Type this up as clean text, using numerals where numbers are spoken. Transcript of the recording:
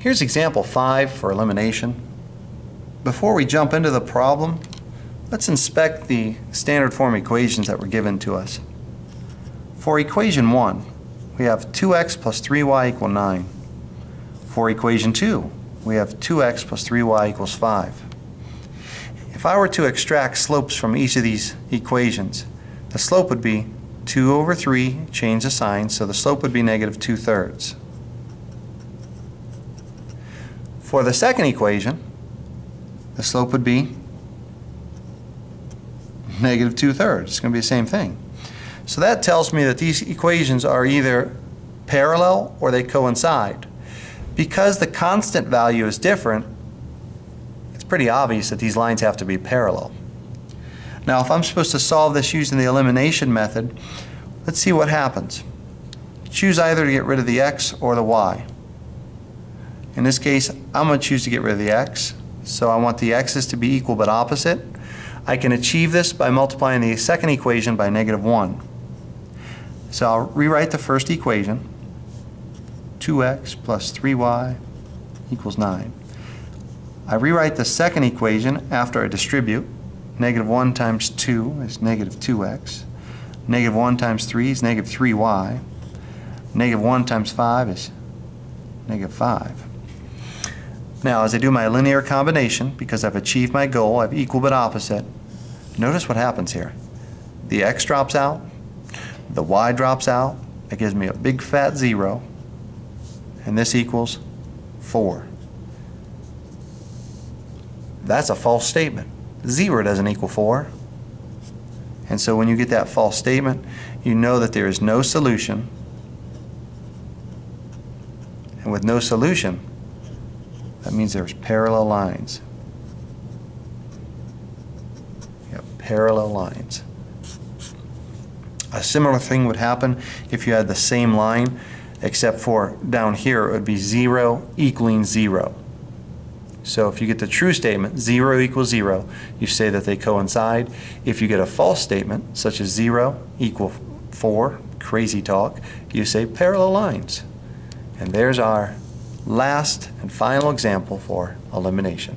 Here's example 5 for elimination. Before we jump into the problem, let's inspect the standard form equations that were given to us. For equation 1, we have 2x plus 3y equal 9. For equation 2, we have 2x plus 3y equals 5. If I were to extract slopes from each of these equations, the slope would be 2 over 3, change the sign, so the slope would be negative 2/3. For the second equation, the slope would be negative 2/3. It's going to be the same thing. So that tells me that these equations are either parallel or they coincide. Because the constant value is different, it's pretty obvious that these lines have to be parallel. Now, if I'm supposed to solve this using the elimination method, let's see what happens. Choose either to get rid of the x or the y. In this case, I'm going to choose to get rid of the x, so I want the x's to be equal but opposite. I can achieve this by multiplying the second equation by negative 1. So I'll rewrite the first equation, 2x plus 3y equals 9. I rewrite the second equation after I distribute. Negative 1 times 2 is negative 2x. Negative 1 times 3 is negative 3y. Negative 1 times 5 is negative 5. Now, as I do my linear combination, because I've achieved my goal, I have equal but opposite, notice what happens here. The x drops out, the y drops out, that gives me a big fat 0, and this equals 4. That's a false statement. 0 doesn't equal 4. And so when you get that false statement, you know that there is no solution. And with no solution, that means there's parallel lines. You have parallel lines. A similar thing would happen if you had the same line, except for down here it would be 0 equaling 0. So if you get the true statement, 0 equals 0, you say that they coincide. If you get a false statement, such as 0 equal 4, crazy talk, you say parallel lines. And there's our last and final example for elimination.